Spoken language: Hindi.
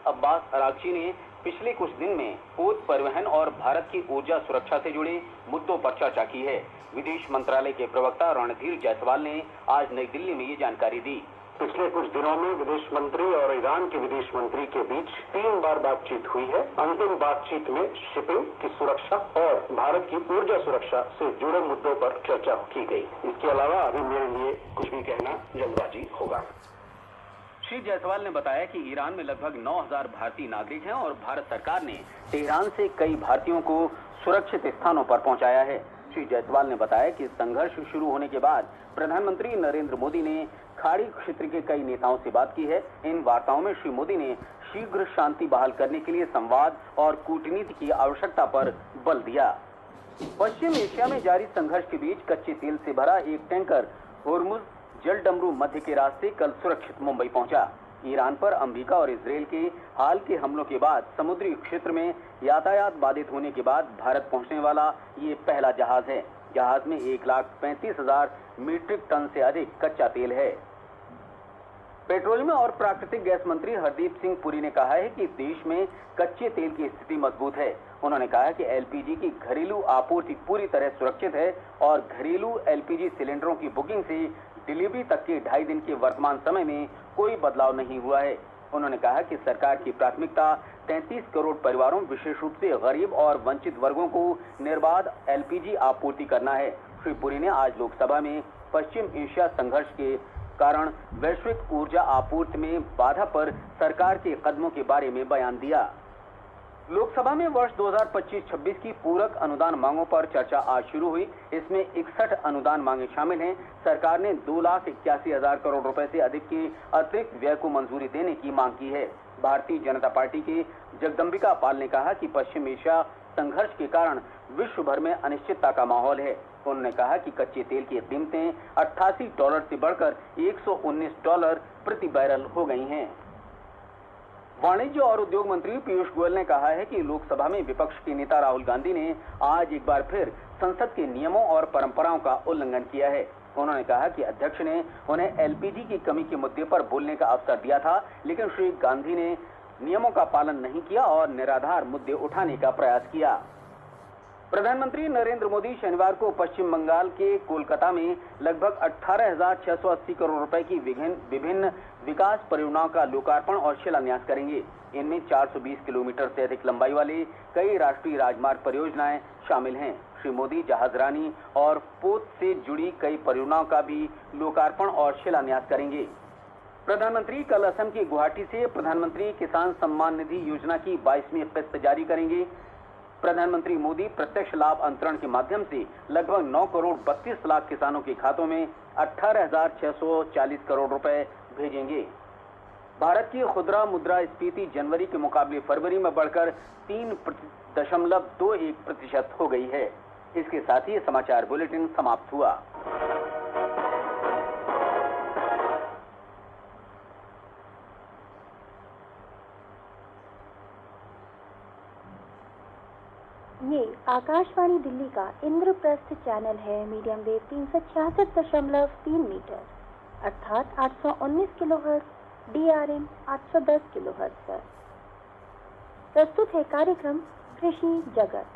अब्बास अरागची ने पिछले कुछ दिन में पोत परिवहन और भारत की ऊर्जा सुरक्षा से जुड़े मुद्दों पर चर्चा की है। विदेश मंत्रालय के प्रवक्ता रणधीर जायसवाल ने आज नई दिल्ली में ये जानकारी दी। पिछले कुछ दिनों में विदेश मंत्री और ईरान के विदेश मंत्री के बीच 3 बार बातचीत हुई है। अंतिम बातचीत में शिपिंग की सुरक्षा और भारत की ऊर्जा सुरक्षा से जुड़े मुद्दों पर चर्चा की गई। इसके अलावा अभी मेरे लिए कुछ भी कहना जल्दबाजी होगा। श्री जायसवाल ने बताया कि ईरान में लगभग 9000 भारतीय नागरिक हैं और भारत सरकार ने तेहरान से कई भारतीयों को सुरक्षित स्थानों पर पहुंचाया है। श्री जायसवाल ने बताया कि संघर्ष शुरू होने के बाद प्रधानमंत्री नरेंद्र मोदी ने खाड़ी क्षेत्र के कई नेताओं से बात की है। इन वार्ताओं में श्री मोदी ने शीघ्र शांति बहाल करने के लिए संवाद और कूटनीति की आवश्यकता पर बल दिया। पश्चिम एशिया में जारी संघर्ष के बीच कच्चे तेल से भरा एक टैंकर होर्मुज जलडमरू मध्य के रास्ते कल सुरक्षित मुंबई पहुंचा। ईरान पर अमेरिका और इजरायल के हाल के हमलों के बाद समुद्री क्षेत्र में यातायात बाधित होने के बाद भारत पहुंचने वाला ये पहला जहाज है। जहाज में 1,35,000 मीट्रिक टन से अधिक कच्चा तेल है। पेट्रोलियम और प्राकृतिक गैस मंत्री हरदीप सिंह पुरी ने कहा है कि देश में कच्चे तेल की स्थिति मजबूत है। उन्होंने कहा कि एलपीजी की घरेलू आपूर्ति पूरी तरह सुरक्षित है और घरेलू एलपीजी सिलेंडरों की बुकिंग से डिलीवरी तक के 2.5 दिन के वर्तमान समय में कोई बदलाव नहीं हुआ है। उन्होंने कहा कि सरकार की प्राथमिकता 33 करोड़ परिवारों, विशेष रूप से गरीब और वंचित वर्गों को निर्बाध एलपीजी आपूर्ति करना है। श्री पुरी ने आज लोकसभा में पश्चिम एशिया संघर्ष के कारण वैश्विक ऊर्जा आपूर्ति में बाधा पर सरकार के कदमों के बारे में बयान दिया। लोकसभा में वर्ष 2025-26 की पूरक अनुदान मांगों पर चर्चा आज शुरू हुई। इसमें 61 अनुदान मांगे शामिल हैं। सरकार ने 2,81,000 करोड़ रुपए से अधिक के अतिरिक्त व्यय को मंजूरी देने की मांग की है। भारतीय जनता पार्टी के जगदंबिका पाल ने कहा कि पश्चिम एशिया संघर्ष के कारण विश्व भर में अनिश्चितता का माहौल है। उन्होंने कहा कि कच्चे तेल की कीमतें $88 से बढ़कर $119 प्रति बैरल हो गई हैं। वाणिज्य और उद्योग मंत्री पीयूष गोयल ने कहा है कि लोकसभा में विपक्ष के नेता राहुल गांधी ने आज एक बार फिर संसद के नियमों और परंपराओं का उल्लंघन किया है। उन्होंने कहा कि अध्यक्ष ने उन्हें एलपीजी की कमी के मुद्दे पर बोलने का अवसर दिया था, लेकिन श्री गांधी ने नियमों का पालन नहीं किया और निराधार मुद्दे उठाने का प्रयास किया। प्रधानमंत्री नरेंद्र मोदी शनिवार को पश्चिम बंगाल के कोलकाता में लगभग 18,680 करोड़ रुपए की विभिन्न विकास परियोजनाओं का लोकार्पण और शिलान्यास करेंगे। इनमें 420 किलोमीटर से अधिक लंबाई वाली कई राष्ट्रीय राजमार्ग परियोजनाएं शामिल हैं। श्री मोदी जहाजरानी और पोत से जुड़ी कई परियोजनाओं का भी लोकार्पण और शिलान्यास करेंगे। प्रधानमंत्री कल असम के गुवाहाटी से प्रधानमंत्री किसान सम्मान निधि योजना की 22वीं किस्त जारी करेंगे। प्रधानमंत्री मोदी प्रत्यक्ष लाभ अंतरण के माध्यम से लगभग 9 करोड़ 32 लाख किसानों के खातों में 18,640 करोड़ रुपए भेजेंगे। भारत की खुदरा मुद्रास्फीति जनवरी के मुकाबले फरवरी में बढ़कर 3.21% हो गई है। इसके साथ ही समाचार बुलेटिन समाप्त हुआ। ये आकाशवाणी दिल्ली का इंद्रप्रस्थ चैनल है। मीडियम वेव 366.3 मीटर अर्थात 819 किलोहर्ट्ज, DRM 810 किलोहर्ट्ज पर। प्रस्तुत है कार्यक्रम कृषि जगत।